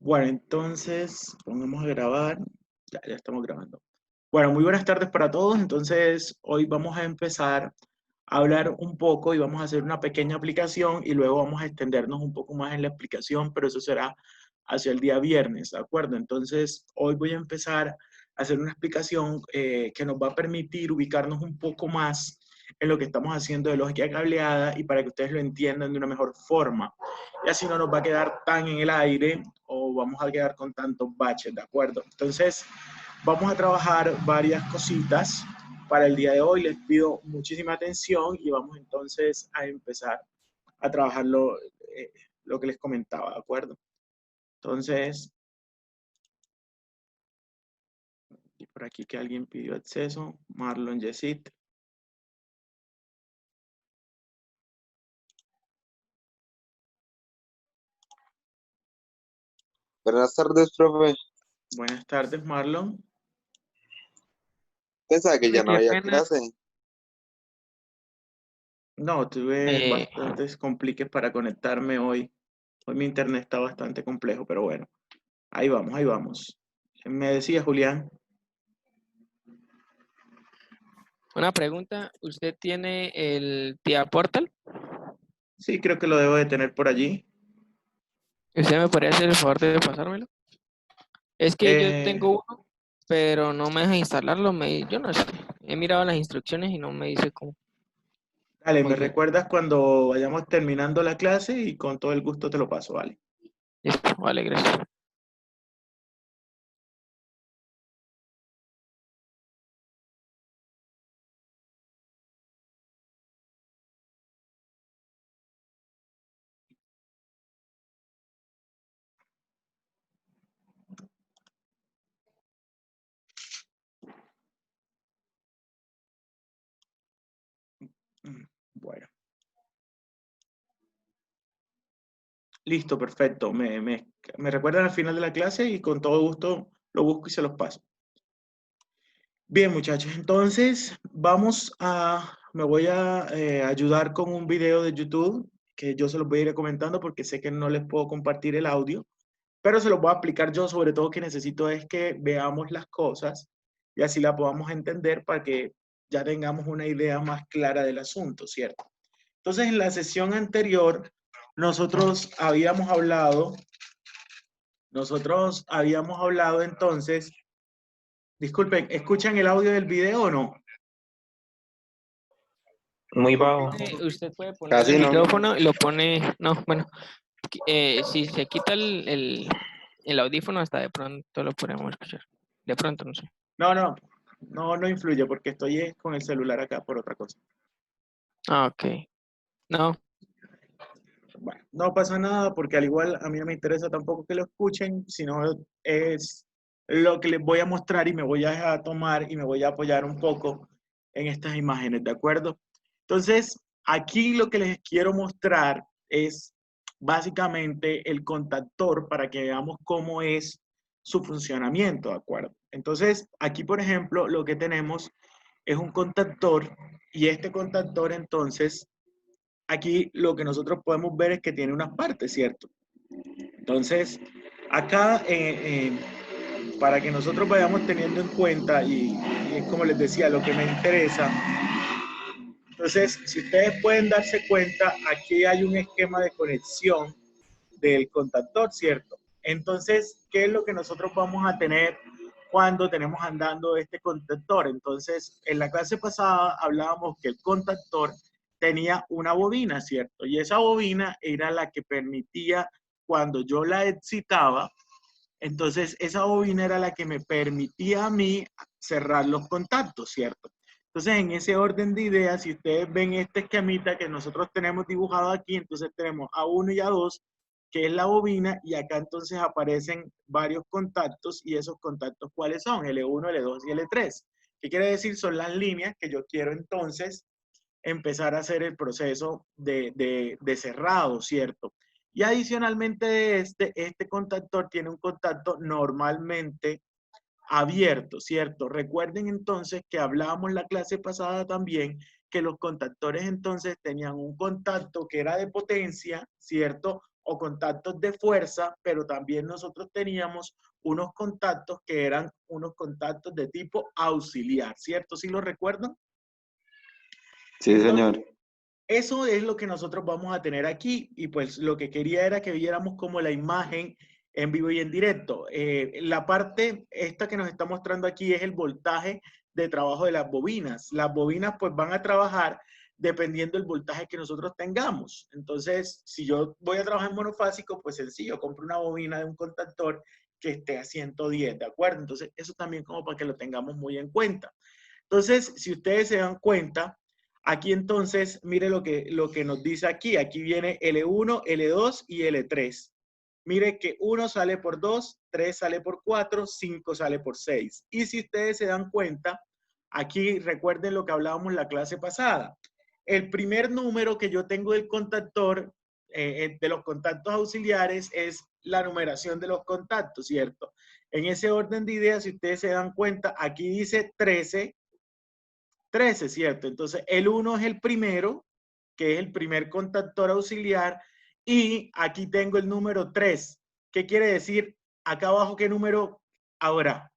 Bueno, entonces, pongamos a grabar. Ya estamos grabando. Bueno, muy buenas tardes para todos. Entonces, hoy vamos a empezar a hablar un poco y vamos a hacer una pequeña aplicación y luego vamos a extendernos un poco más en la explicación, pero eso será hacia el día viernes, ¿de acuerdo? Entonces, hoy voy a empezar a hacer una explicación que nos va a permitir ubicarnos un poco más en lo que estamos haciendo de lógica cableada y para que ustedes lo entiendan de una mejor forma. Y así no nos va a quedar tan en el aire o vamos a quedar con tantos baches, ¿de acuerdo? Entonces, vamos a trabajar varias cositas para el día de hoy. Les pido muchísima atención y vamos entonces a empezar a trabajar lo que les comentaba, ¿de acuerdo? Entonces, y por aquí que alguien pidió acceso, Marlon Yesit. Buenas tardes, profe. Buenas tardes, Marlon. Pensaba que ya no Qué había pena. clase. No, tuve Eh, bastantes compliques para conectarme hoy. Hoy mi internet está bastante complejo, pero bueno, ahí vamos, ahí vamos. Me decía Julián. una pregunta, ¿usted tiene el TIA Portal? Sí, creo que lo debo de tener por allí. ¿Usted me podría hacer el favor de pasármelo? Es que yo Eh, tengo uno, pero no me deja instalarlo. Yo no sé. He mirado las instrucciones y no me dice cómo. Dale, Muy me bien. recuerdas cuando vayamos terminando la clase y con todo el gusto te lo paso, ¿vale? Listo, vale, gracias. Bueno, listo, perfecto. Me recuerdan al final de la clase y con todo gusto lo busco y se los paso. Bien, muchachos, entonces me voy a ayudar con un video de YouTube que yo se los voy a ir comentando porque sé que no les puedo compartir el audio, pero se los voy a explicar yo. Sobre todo que necesito es que veamos las cosas y así la podamos entender para que ya tengamos una idea más clara del asunto, ¿cierto? Entonces, en la sesión anterior, nosotros habíamos hablado entonces, disculpen, ¿escuchan el audio del video o no? Muy bajo. Usted puede poner el Casi no. micrófono y lo pone. No, bueno, si se quita el audífono, hasta de pronto lo podemos escuchar. De pronto, no sé. No influye porque estoy con el celular acá por otra cosa. Ah, ok. No, Bueno, no pasa nada porque al igual a mí no me interesa tampoco que lo escuchen, sino es lo que les voy a mostrar y me voy a tomar y me voy a apoyar un poco en estas imágenes, ¿de acuerdo? Entonces, aquí lo que les quiero mostrar es básicamente el contactor para que veamos cómo es su funcionamiento, ¿de acuerdo? Entonces, aquí, por ejemplo, lo que tenemos es un contactor y este contactor entonces aquí lo que nosotros podemos ver es que tiene unas partes, ¿cierto? Entonces, acá, para que nosotros vayamos teniendo en cuenta, y es como les decía, lo que me interesa, entonces, si ustedes pueden darse cuenta, aquí hay un esquema de conexión del contactor, ¿cierto? Entonces, ¿qué es lo que nosotros vamos a tener cuando tenemos andando este contactor? Entonces, en la clase pasada hablábamos que el contactor tenía una bobina, ¿cierto? Y esa bobina era la que permitía, cuando yo la excitaba, entonces esa bobina era la que me permitía a mí cerrar los contactos, ¿cierto? Entonces, en ese orden de ideas, si ustedes ven este esquemita que nosotros tenemos dibujado aquí, entonces tenemos A1 y A2, que es la bobina, y acá entonces aparecen varios contactos, y esos contactos, ¿cuáles son? L1, L2 y L3. ¿Qué quiere decir? Son las líneas que yo quiero entonces empezar a hacer el proceso de cerrado, ¿cierto? Y adicionalmente de este contactor tiene un contacto normalmente abierto, ¿cierto? Recuerden entonces que hablábamos la clase pasada también que los contactores entonces tenían un contacto que era de potencia, ¿cierto? O contactos de fuerza, pero también nosotros teníamos unos contactos que eran unos contactos de tipo auxiliar, ¿cierto? ¿Sí lo recuerdan? Sí, Entonces, señor. eso es lo que nosotros vamos a tener aquí y pues lo que quería era que viéramos como la imagen en vivo y en directo. La parte esta que nos está mostrando aquí es el voltaje de trabajo de las bobinas. Las bobinas pues van a trabajar dependiendo del voltaje que nosotros tengamos. Entonces, si yo voy a trabajar en monofásico, pues sencillo, compro una bobina de un contactor que esté a 110, ¿de acuerdo? Entonces, eso también como para que lo tengamos muy en cuenta. Entonces, si ustedes se dan cuenta, aquí entonces, mire lo que nos dice aquí. Aquí viene L1, L2 y L3. Mire que 1 sale por 2, 3 sale por 4, 5 sale por 6. Y si ustedes se dan cuenta, aquí recuerden lo que hablábamos en la clase pasada. El primer número que yo tengo del contactor, de los contactos auxiliares, es la numeración de los contactos, ¿cierto? En ese orden de ideas, si ustedes se dan cuenta, aquí dice 13, 13, ¿cierto? Entonces, el 1 es el primero, que es el primer contactor auxiliar, y aquí tengo el número 3. ¿Qué quiere decir? Acá abajo, ¿qué número habrá?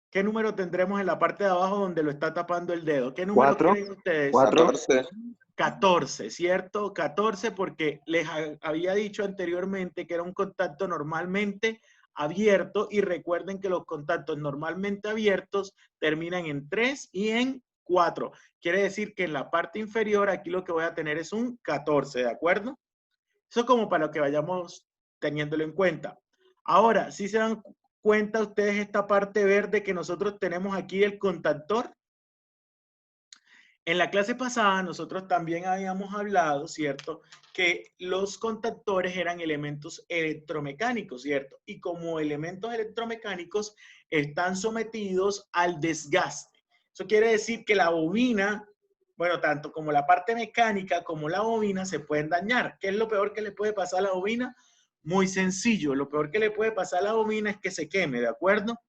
¿Qué número tendremos en la parte de abajo donde lo está tapando el dedo? ¿Qué número 4. creen ustedes? 4. 14, ¿cierto? 14 porque les había dicho anteriormente que era un contacto normalmente abierto y recuerden que los contactos normalmente abiertos terminan en 3 y en 4. Quiere decir que en la parte inferior aquí lo que voy a tener es un 14, ¿de acuerdo? Eso como para que vayamos teniéndolo en cuenta. Ahora, si se dan cuenta ustedes esta parte verde que nosotros tenemos aquí, el contactor. En la clase pasada nosotros también habíamos hablado, ¿cierto? Que los contactores eran elementos electromecánicos, ¿cierto? Y como elementos electromecánicos están sometidos al desgaste. Eso quiere decir que la bobina, bueno, tanto como la parte mecánica como la bobina se pueden dañar. ¿Qué es lo peor que le puede pasar a la bobina? Muy sencillo. Lo peor que le puede pasar a la bobina es que se queme, ¿de acuerdo?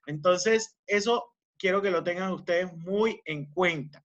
Entonces, eso quiero que lo tengan ustedes muy en cuenta.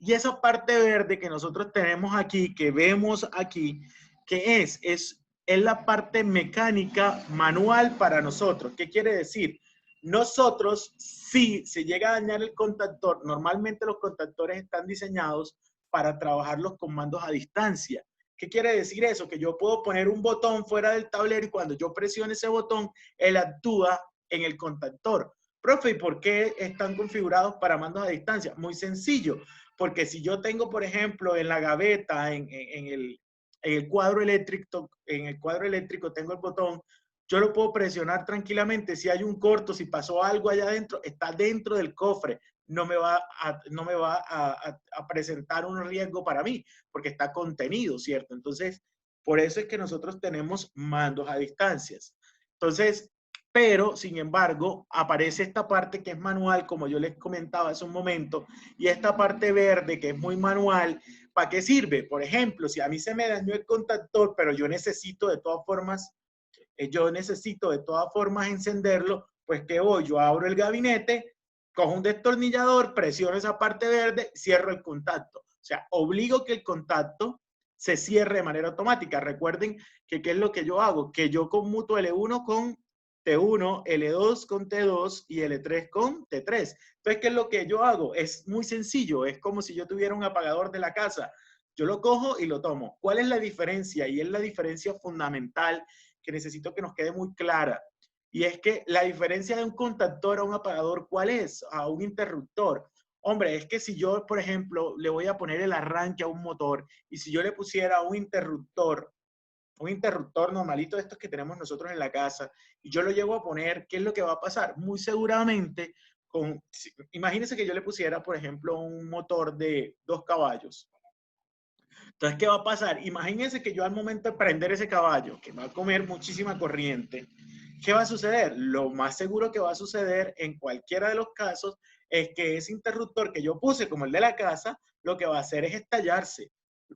Y esa parte verde que nosotros tenemos aquí, que vemos aquí, ¿qué es? Es la parte mecánica manual para nosotros. ¿Qué quiere decir? Nosotros, si se llega a dañar el contactor, normalmente los contactores están diseñados para trabajar los comandos a distancia. ¿Qué quiere decir eso? Que yo puedo poner un botón fuera del tablero y cuando yo presione ese botón, él actúa en el contactor. Profe, ¿y por qué están configurados para mandos a distancia? Muy sencillo, porque si yo tengo, por ejemplo, en la gaveta, en el cuadro eléctrico tengo el botón, yo lo puedo presionar tranquilamente. Si hay un corto, si pasó algo allá adentro, está dentro del cofre. No me va a presentar un riesgo para mí, porque está contenido, ¿cierto? Entonces, por eso es que nosotros tenemos mandos a distancias. Entonces, pero, sin embargo, aparece esta parte que es manual, como yo les comentaba hace un momento, y esta parte verde que es muy manual, ¿para qué sirve? Por ejemplo, si a mí se me dañó el contactor, pero yo necesito de todas formas encenderlo, pues ¿qué voy? Yo abro el gabinete, cojo un destornillador, presiono esa parte verde, cierro el contacto. O sea, obligo que el contacto se cierre de manera automática. Recuerden que ¿qué es lo que yo hago? Que yo conmuto L1 con T1, L2 con T2 y L3 con T3. Entonces, ¿qué es lo que yo hago? Es muy sencillo, es como si yo tuviera un apagador de la casa. Yo lo cojo y lo tomo. ¿Cuál es la diferencia? Y es la diferencia fundamental que necesito que nos quede muy clara. Y es que la diferencia de un contactor a un apagador, ¿cuál es? A un interruptor. Hombre, es que si yo, por ejemplo, le voy a poner el arranque a un motor y si yo le pusiera un interruptor normalito de estos que tenemos nosotros en la casa, y yo lo llevo a poner, ¿qué es lo que va a pasar? Muy seguramente, imagínense que yo le pusiera, por ejemplo, un motor de 2 caballos. Entonces, ¿qué va a pasar? Imagínense que yo al momento de prender ese caballo, que va a comer muchísima corriente, ¿qué va a suceder? Lo más seguro que va a suceder en cualquiera de los casos es que ese interruptor que yo puse, como el de la casa, lo que va a hacer es estallarse.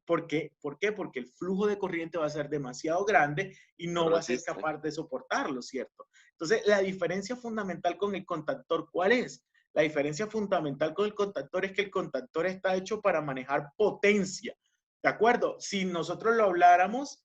¿Por qué? ¿Por qué? Porque el flujo de corriente va a ser demasiado grande y no va a ser capaz de soportarlo, ¿cierto? Entonces, la diferencia fundamental con el contactor, ¿cuál es? La diferencia fundamental con el contactor es que el contactor está hecho para manejar potencia. ¿De acuerdo? Si nosotros lo habláramos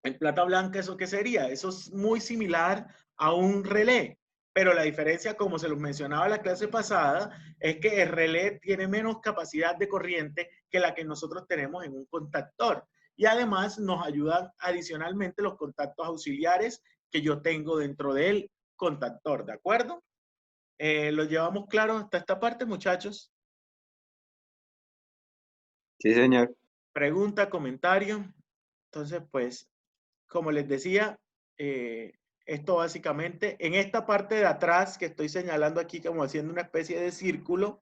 en plata blanca, ¿eso qué sería? Eso es muy similar a un relé. Pero la diferencia, como se los mencionaba en la clase pasada, es que el relé tiene menos capacidad de corriente que la que nosotros tenemos en un contactor. Y además nos ayudan adicionalmente los contactos auxiliares que yo tengo dentro del contactor, ¿de acuerdo? ¿Lo llevamos claro hasta esta parte, muchachos? Sí, señor. Pregunta, comentario. Entonces, pues, como les decía, esto básicamente, en esta parte de atrás que estoy señalando aquí como haciendo una especie de círculo,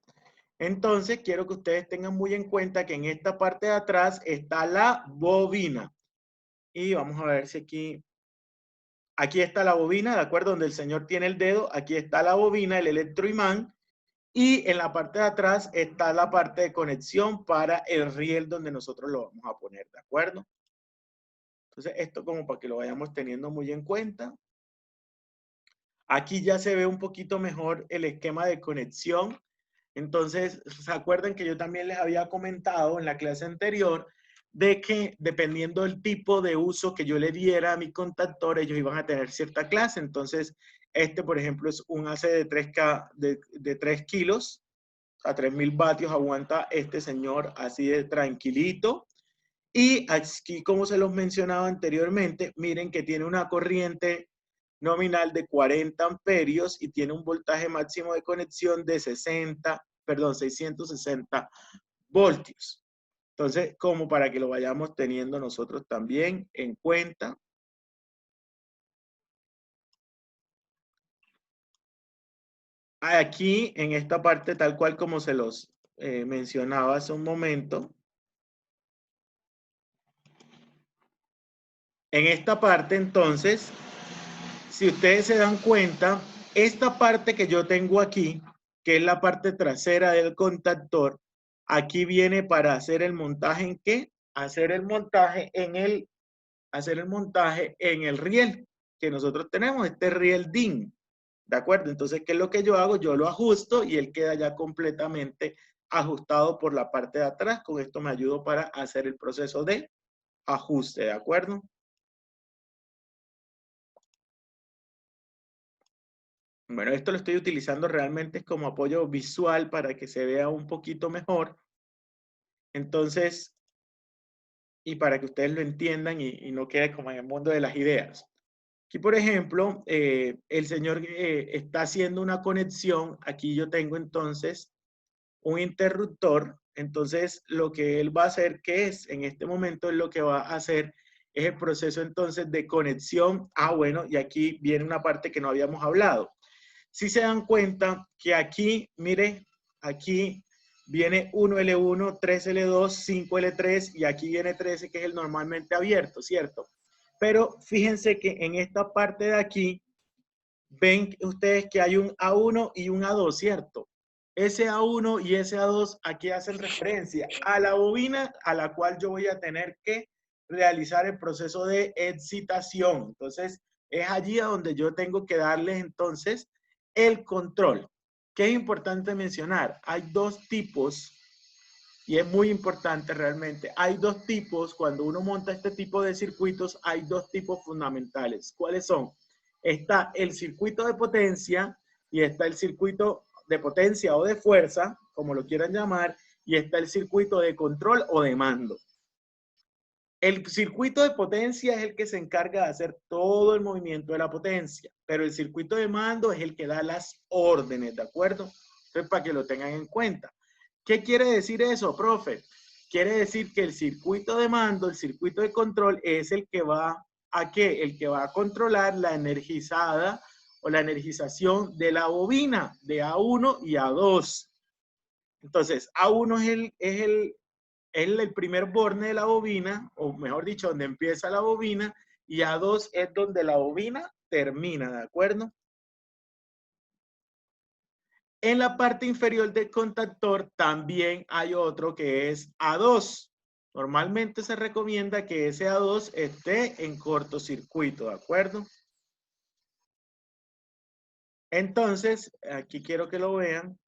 entonces quiero que ustedes tengan muy en cuenta que en esta parte de atrás está la bobina. Y vamos a ver si aquí está la bobina, ¿de acuerdo? Donde el señor tiene el dedo, aquí está la bobina, el electroimán. Y en la parte de atrás está la parte de conexión para el riel donde nosotros lo vamos a poner, ¿de acuerdo? Entonces, esto como para que lo vayamos teniendo muy en cuenta. Aquí ya se ve un poquito mejor el esquema de conexión. Entonces, ¿se acuerdan que yo también les había comentado en la clase anterior de que dependiendo del tipo de uso que yo le diera a mi contactor, ellos iban a tener cierta clase? Entonces, por ejemplo, es un AC de 3 kilos, a 3000 vatios aguanta este señor así de tranquilito. Y aquí, como se los mencionaba anteriormente, miren que tiene una corriente nominal de 40 amperios y tiene un voltaje máximo de conexión de 660 voltios. Entonces, como para que lo vayamos teniendo nosotros también en cuenta. Aquí, en esta parte, tal cual como se los mencionaba hace un momento, en esta parte, entonces, si ustedes se dan cuenta, esta parte que yo tengo aquí, que es la parte trasera del contactor, aquí viene para hacer el montaje ¿en qué? Hacer el montaje en el riel que nosotros tenemos, este riel DIN. ¿De acuerdo? Entonces, ¿qué es lo que yo hago? Yo lo ajusto y él queda ya completamente ajustado por la parte de atrás. Con esto me ayudo para hacer el proceso de ajuste, ¿de acuerdo? Bueno, esto lo estoy utilizando realmente como apoyo visual para que se vea un poquito mejor. Entonces, y para que ustedes lo entiendan y no quede como en el mundo de las ideas. Aquí, por ejemplo, el señor está haciendo una conexión. Aquí yo tengo entonces un interruptor. Entonces, lo que él va a hacer, que es en este momento, lo que va a hacer es el proceso entonces de conexión. Bueno, y aquí viene una parte que no habíamos hablado. Si se dan cuenta que aquí, mire, aquí viene 1L1, 3L2, 5L3 y aquí viene 13, que es el normalmente abierto, ¿cierto? Pero fíjense que en esta parte de aquí, ven ustedes que hay un A1 y un A2, ¿cierto? Ese A1 y ese A2 aquí hacen referencia a la bobina a la cual yo voy a tener que realizar el proceso de excitación. Entonces, es allí a donde yo tengo que darles entonces el control. ¿Qué es importante mencionar? Hay dos tipos y es muy importante realmente. Hay dos tipos, cuando uno monta este tipo de circuitos, hay dos tipos fundamentales. ¿Cuáles son? Está el circuito de potencia y está el circuito de potencia o de fuerza, como lo quieran llamar, y está el circuito de control o de mando. El circuito de potencia es el que se encarga de hacer todo el movimiento de la potencia, pero el circuito de mando es el que da las órdenes, ¿de acuerdo? Entonces, para que lo tengan en cuenta. ¿Qué quiere decir eso, profe? Quiere decir que el circuito de mando, el circuito de control, es el que va a ¿qué? El que va a controlar la energizada o la energización de la bobina de A1 y A2. Entonces, A1 es el primer borne de la bobina, o mejor dicho, donde empieza la bobina, y A2 es donde la bobina termina, ¿de acuerdo? En la parte inferior del contactor también hay otro que es A2. Normalmente se recomienda que ese A2 esté en cortocircuito, ¿de acuerdo? Entonces, aquí quiero que lo vean.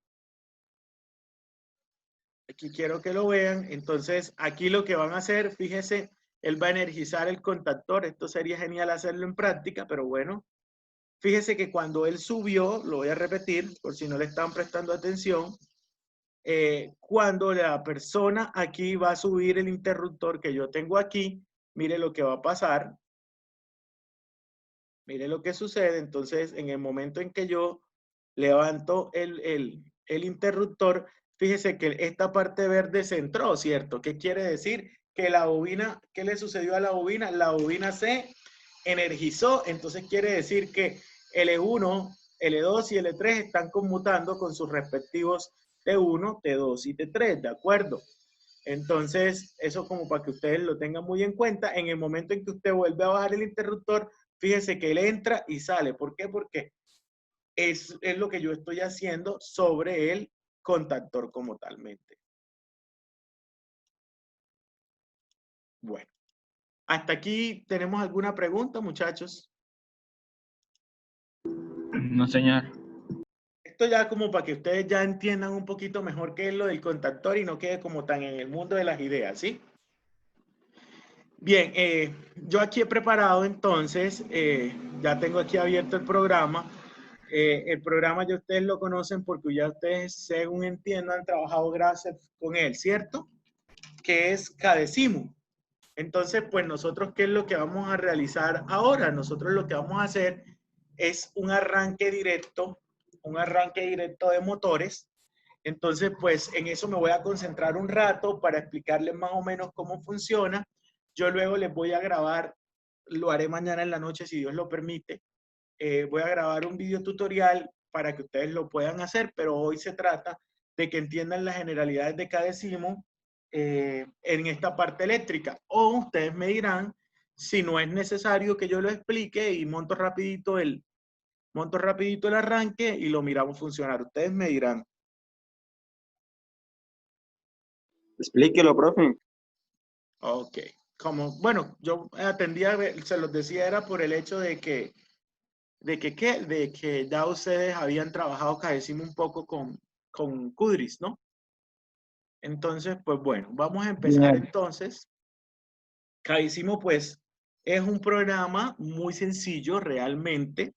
Aquí quiero que lo vean. Entonces, aquí lo que van a hacer, fíjese, él va a energizar el contactor. Esto sería genial hacerlo en práctica, pero bueno. Fíjese que cuando él subió, lo voy a repetir por si no le están prestando atención, cuando la persona aquí va a subir el interruptor que yo tengo aquí, mire lo que va a pasar. Mire lo que sucede. Entonces, en el momento en que yo levanto el interruptor, fíjese que esta parte verde se entró, ¿cierto? ¿Qué quiere decir? Que la bobina, ¿qué le sucedió a la bobina? La bobina se energizó, entonces quiere decir que L1, L2 y L3 están conmutando con sus respectivos T1, T2 y T3, ¿de acuerdo? Entonces, eso como para que ustedes lo tengan muy en cuenta. En el momento en que usted vuelve a bajar el interruptor, fíjese que él entra y sale. ¿Por qué? Porque es lo que yo estoy haciendo sobre el contactor como talmente. Bueno, hasta aquí tenemos alguna pregunta, muchachos. No, señor. Esto ya como para que ustedes ya entiendan un poquito mejor qué es lo del contactor y no quede como tan en el mundo de las ideas, ¿sí? Bien, yo aquí he preparado entonces, ya tengo aquí abierto el programa. El programa ya ustedes lo conocen porque ya ustedes, según entiendo, han trabajado gracias con él, ¿cierto? Que es Cadecimu. Entonces, pues nosotros, ¿qué es lo que vamos a realizar ahora? Nosotros lo que vamos a hacer es un arranque directo de motores. Entonces, pues en eso me voy a concentrar un rato para explicarles más o menos cómo funciona. Yo luego les voy a grabar, lo haré mañana en la noche si Dios lo permite. Voy a grabar un video tutorial para que ustedes lo puedan hacer, pero hoy se trata de que entiendan las generalidades de cada décimo en esta parte eléctrica. O ustedes me dirán si no es necesario que yo lo explique y monto rapidito el arranque y lo miramos funcionar. Ustedes me dirán. Explíquelo, profe. Ok. Como, bueno, yo atendía, se los decía, era por el hecho de que ya ustedes habían trabajado, que decimos un poco con Kudris, ¿no? Entonces, pues bueno, vamos a empezar Bien. entonces. Cadísimo, pues, es un programa muy sencillo realmente.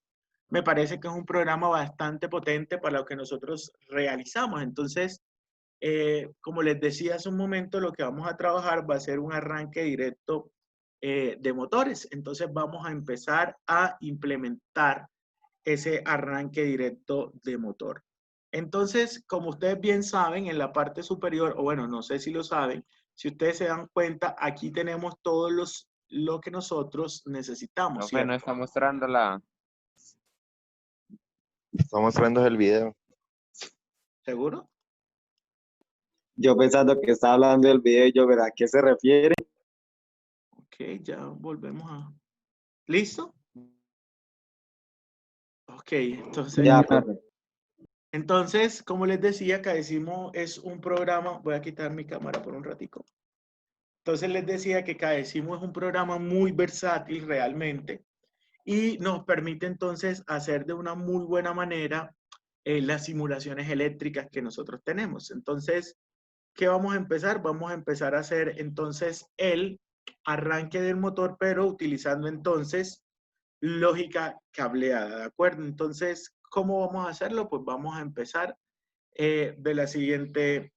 Me parece que es un programa bastante potente para lo que nosotros realizamos. Entonces, como les decía hace un momento, lo que vamos a trabajar va a ser un arranque directo de motores. Entonces, vamos a empezar a implementar ese arranque directo de motor. Entonces, como ustedes bien saben, en la parte superior, o bueno, no sé si lo saben, si ustedes se dan cuenta, aquí tenemos todos lo que nosotros necesitamos, Profe, no ¿cierto? está mostrando la... Está mostrando el video. ¿Seguro? Yo pensando que estaba hablando del video y yo, ¿verdad? ¿A qué se refiere? Ok, ya volvemos a... ¿Listo? Ok, entonces... Ya, Señor. profe. Entonces, como les decía, Cadecimu es un programa, voy a quitar mi cámara por un ratico. Entonces les decía que Cadecimu es un programa muy versátil realmente y nos permite entonces hacer de una muy buena manera las simulaciones eléctricas que nosotros tenemos. Entonces, ¿qué vamos a empezar? Vamos a empezar a hacer entonces el arranque del motor, pero utilizando entonces lógica cableada, ¿de acuerdo? Entonces, ¿cómo vamos a hacerlo? Pues vamos a empezar de la siguiente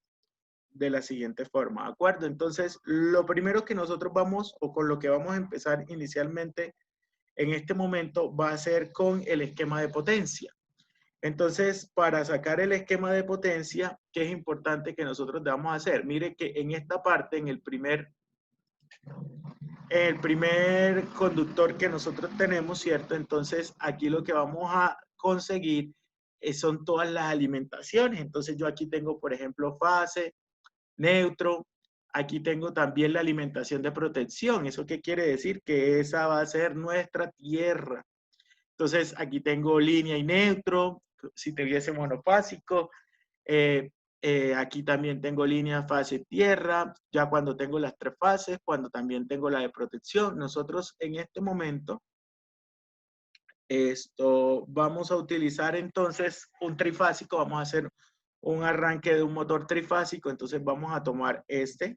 forma, ¿de acuerdo? Entonces, lo primero que nosotros vamos, o con lo que vamos a empezar inicialmente en este momento, va a ser con el esquema de potencia. Entonces, para sacar el esquema de potencia, ¿qué es importante que nosotros debamos hacer? Mire que en esta parte, en el primer conductor que nosotros tenemos, ¿cierto? Entonces, aquí lo que vamos a conseguir son todas las alimentaciones. Entonces, yo aquí tengo, por ejemplo, fase, neutro. Aquí tengo también la alimentación de protección. ¿Eso qué quiere decir? Que esa va a ser nuestra tierra. Entonces, aquí tengo línea y neutro, si tuviese monofásico. Aquí también tengo línea, fase, tierra. Ya cuando tengo las tres fases, cuando también tengo la de protección. Nosotros en este momento Esto, vamos a utilizar entonces un trifásico, vamos a hacer un arranque de un motor trifásico, entonces vamos a tomar este.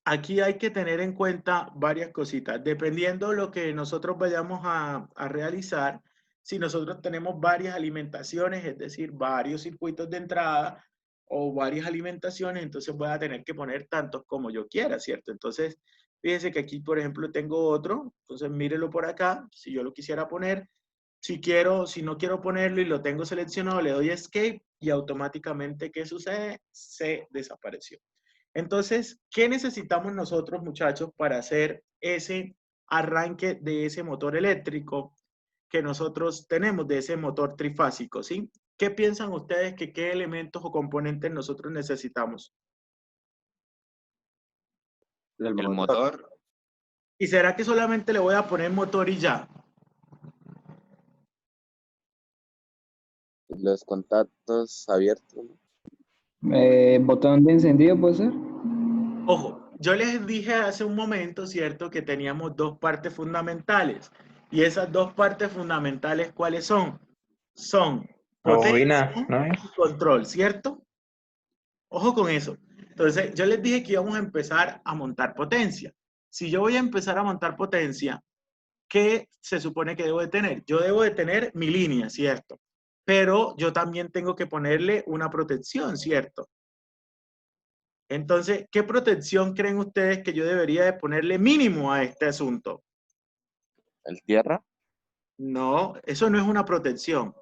Aquí hay que tener en cuenta varias cositas. Dependiendo de lo que nosotros vayamos a realizar, si nosotros tenemos varias alimentaciones, es decir, varios circuitos de entrada o varias alimentaciones, entonces voy a tener que poner tantos como yo quiera, ¿cierto? Entonces, fíjense que aquí, por ejemplo, tengo otro. Entonces, mírelo por acá. Si yo lo quisiera poner, si quiero, si no quiero ponerlo y lo tengo seleccionado, le doy Escape y automáticamente, ¿qué sucede? Se desapareció. Entonces, ¿qué necesitamos nosotros, muchachos, para hacer ese arranque de ese motor eléctrico que nosotros tenemos, de ese motor trifásico, ¿sí? ¿Qué piensan ustedes que qué elementos o componentes nosotros necesitamos? El El motor. motor, ¿Y será que solamente le voy a poner motor y ya? los contactos abiertos, ¿no? Botón de encendido, ¿puede ser? Ojo, yo les dije hace un momento, ¿cierto?, que teníamos dos partes fundamentales. Y esas dos partes fundamentales, ¿cuáles son? Son Bobina, potencia ¿no? y control, ¿cierto? Ojo con eso. Entonces, yo les dije que íbamos a empezar a montar potencia. Si yo voy a empezar a montar potencia, ¿qué se supone que debo de tener? Yo debo de tener mi línea, ¿cierto? Pero yo también tengo que ponerle una protección, ¿cierto? Entonces, ¿qué protección creen ustedes que yo debería de ponerle mínimo a este asunto? El tierra, No, eso no es una protección.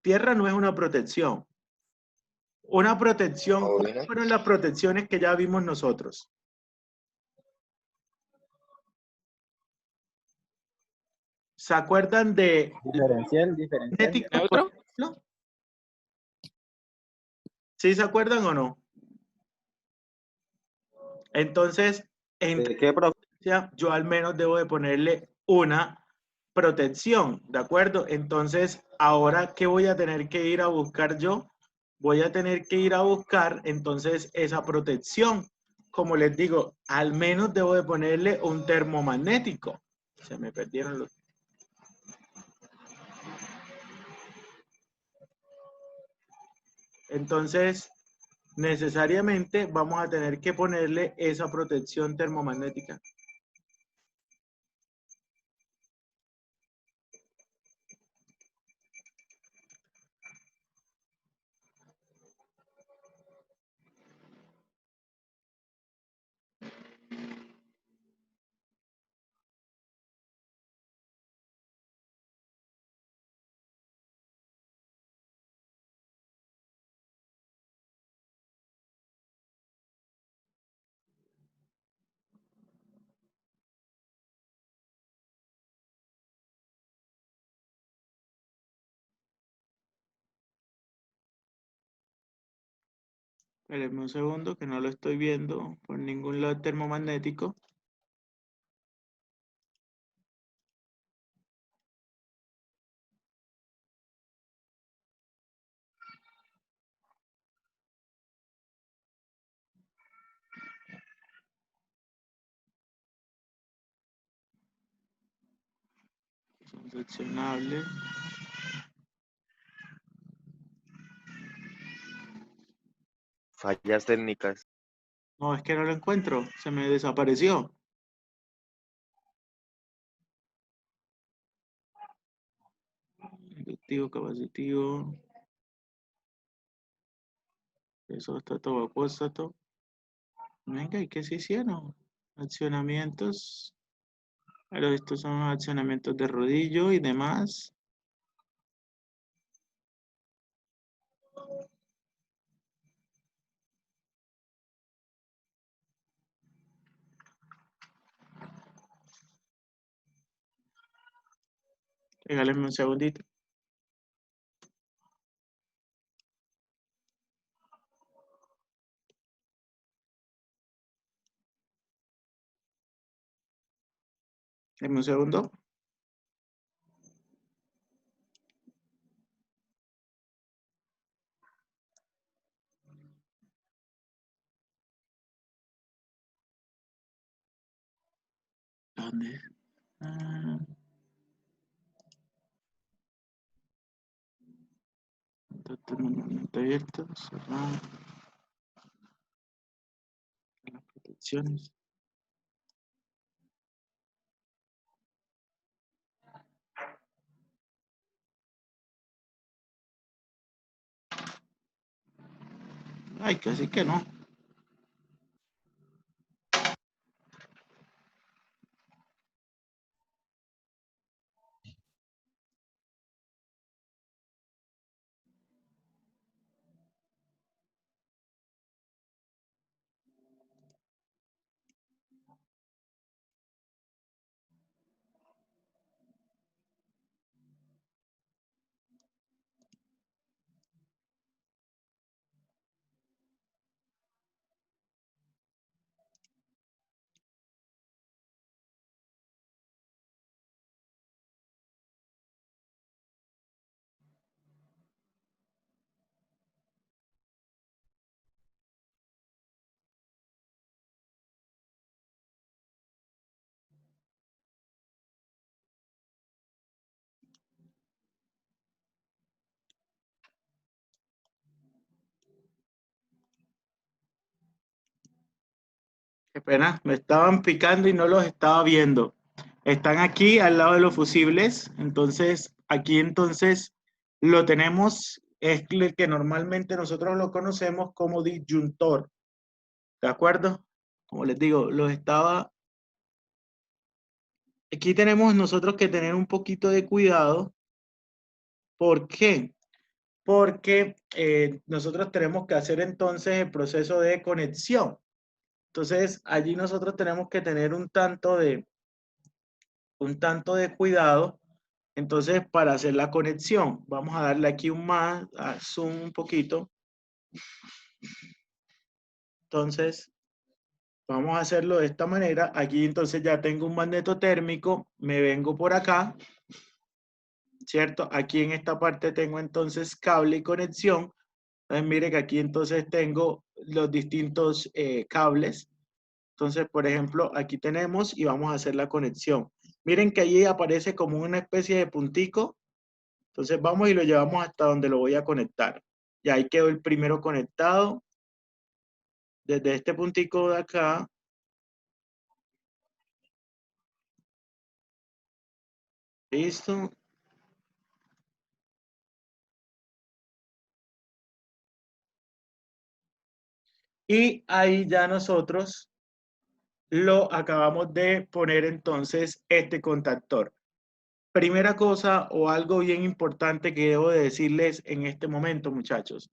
Tierra no es una protección. Una protección, ¿cuáles bobina, fueron las protecciones que ya vimos nosotros? ¿Se acuerdan de Diferencial. magnéticos, por ¿Neutro? ejemplo? ¿Sí se acuerdan o no? Entonces, en ¿De qué, profe? potencia, yo al menos debo de ponerle una protección, ¿de acuerdo? Entonces, ahora, ¿qué voy a tener que ir a buscar yo? Voy a tener que ir a buscar entonces esa protección. Como les digo, al menos debo de ponerle un termomagnético. Se me perdieron los... Entonces, necesariamente vamos a tener que ponerle esa protección termomagnética. Espérenme un segundo que no lo estoy viendo por ningún lado termomagnético. Son seccionables. fallas técnicas. No, es que no lo encuentro. Se me desapareció. Inductivo, capacitivo. Eso está todo apóstato. Venga, ¿y qué se hicieron? Accionamientos. Pero estos son accionamientos de rodillo y demás. Regálenme un segundito. Denme un segundo. ¿Dónde? Ah, contacto normalmente abierto, cerrado, las protecciones. Ay, casi que no. Qué pena, me estaban picando y no los estaba viendo. Están aquí al lado de los fusibles, entonces aquí entonces lo tenemos, es el que normalmente nosotros lo conocemos como disyuntor, ¿de acuerdo? Como les digo, los estaba... Aquí tenemos nosotros que tener un poquito de cuidado. ¿Por qué? Porque nosotros tenemos que hacer entonces el proceso de conexión. Entonces, allí nosotros tenemos que tener un tanto de cuidado. Entonces, para hacer la conexión, vamos a darle aquí un más, a zoom un poquito. Entonces, vamos a hacerlo de esta manera. Aquí entonces ya tengo un magneto térmico, me vengo por acá, ¿cierto? Aquí en esta parte tengo entonces cable y conexión. Entonces, mire que aquí entonces tengo los distintos cables. Entonces, por ejemplo, aquí tenemos y vamos a hacer la conexión. Miren que allí aparece como una especie de puntico. Entonces vamos y lo llevamos hasta donde lo voy a conectar. Y ahí quedó el primero conectado. Desde este puntico de acá. Listo. Y ahí ya nosotros lo acabamos de poner entonces este contactor. Primera cosa o algo bien importante que debo de decirles en este momento, muchachos.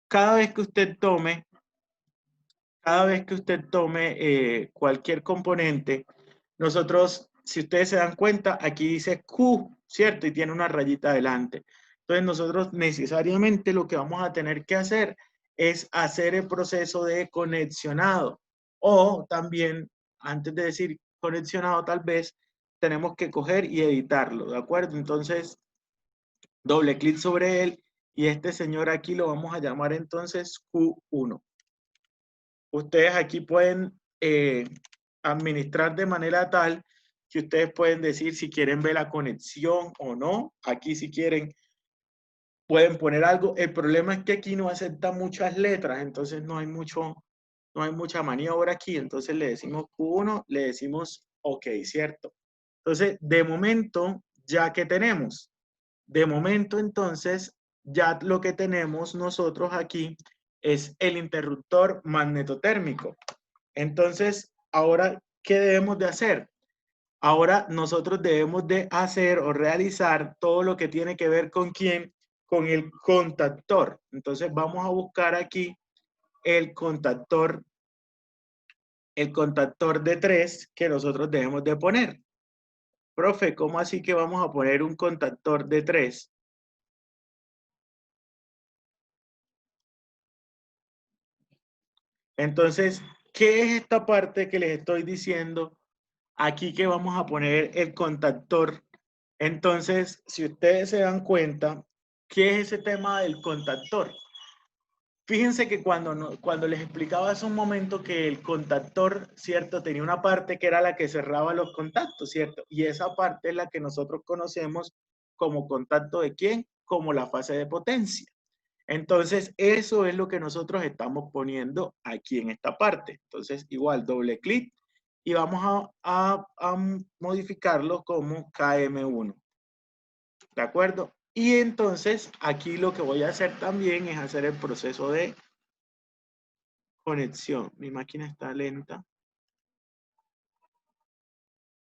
Cada vez que usted tome cualquier componente, nosotros, si ustedes se dan cuenta, aquí dice Q, ¿cierto? Y tiene una rayita adelante. Entonces nosotros necesariamente lo que vamos a tener que hacer es hacer el proceso de conexionado. O también, antes de decir conexionado, tal vez tenemos que coger y editarlo, ¿de acuerdo? Entonces, doble clic sobre él y este señor aquí lo vamos a llamar entonces Q1. Ustedes aquí pueden administrar de manera tal que ustedes pueden decir si quieren ver la conexión o no. Aquí si quieren pueden poner algo. El problema es que aquí no acepta muchas letras, entonces no hay mucha maniobra aquí. Entonces le decimos Q1, le decimos OK, ¿cierto? Entonces, de momento, ya que tenemos, de momento entonces, ya lo que tenemos nosotros aquí es el interruptor magnetotérmico. Entonces, ahora, ¿qué debemos de hacer? Ahora nosotros debemos de hacer o realizar todo lo que tiene que ver con quién, con el contactor. Entonces, vamos a buscar aquí el contactor de 3 que nosotros debemos de poner. Profe, ¿cómo así que vamos a poner un contactor de 3? Entonces, ¿qué es esta parte que les estoy diciendo? Aquí que vamos a poner el contactor. Entonces, si ustedes se dan cuenta, ¿qué es ese tema del contactor? Fíjense que cuando les explicaba hace un momento que el contactor, ¿cierto? Tenía una parte que era la que cerraba los contactos, ¿cierto? Y esa parte es la que nosotros conocemos como contacto de ¿quién? Como la fase de potencia. Entonces, eso es lo que nosotros estamos poniendo aquí en esta parte. Entonces, igual, doble clic y vamos a modificarlo como KM1. ¿De acuerdo? Y entonces, aquí lo que voy a hacer también es hacer el proceso de conexión. Mi máquina está lenta.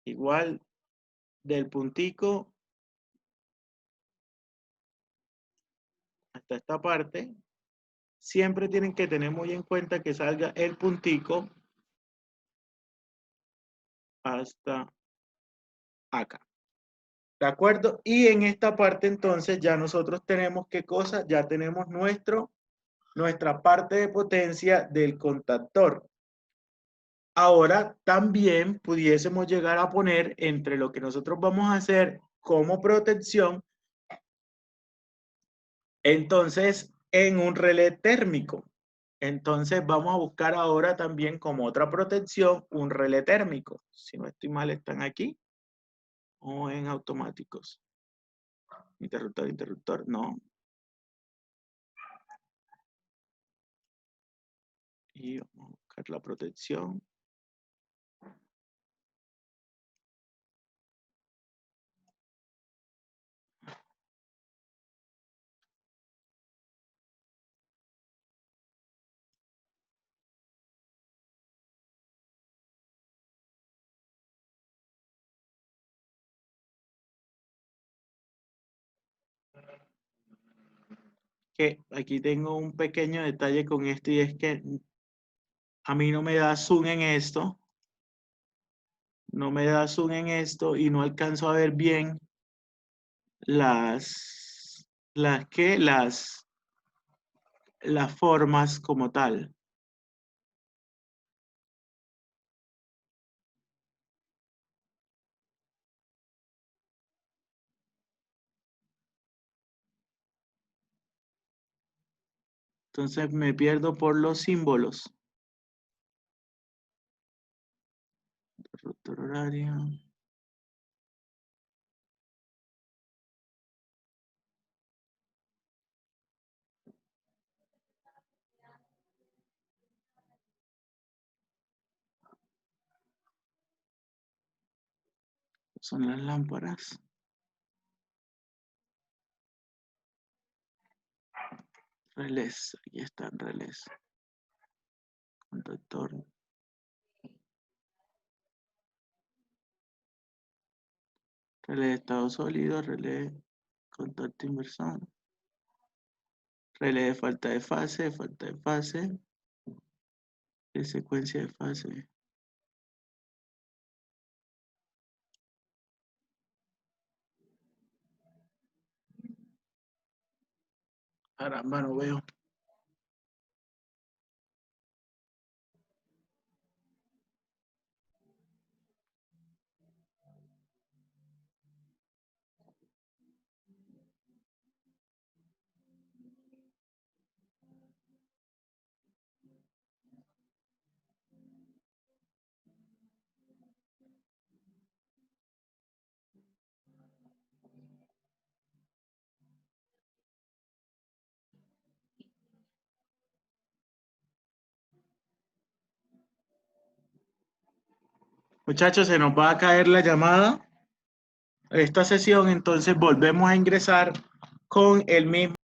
Igual, del puntico hasta esta parte, siempre tienen que tener muy en cuenta que salga el puntico hasta acá. ¿De acuerdo? Y en esta parte entonces ya nosotros tenemos ¿qué cosa? Ya tenemos nuestra parte de potencia del contactor. Ahora también pudiésemos llegar a poner entre lo que nosotros vamos a hacer como protección, entonces en un relé térmico. Entonces vamos a buscar ahora también como otra protección un relé térmico. Si no estoy mal, están aquí o en automáticos. Interruptor, no. Y vamos a buscar la protección. Que aquí tengo un pequeño detalle con esto y es que a mí no me da zoom en esto. No me da zoom en esto y no alcanzo a ver bien las formas como tal. Entonces me pierdo por los símbolos. Interruptor horario. Son las lámparas. Relés, aquí están relés. Contactor. Relé de estado sólido, relé contacto inversor. Relé de falta de fase, de secuencia de fase. Caramba, no veo. Muchachos, se nos va a caer la llamada. Esta sesión, entonces volvemos a ingresar con el mismo.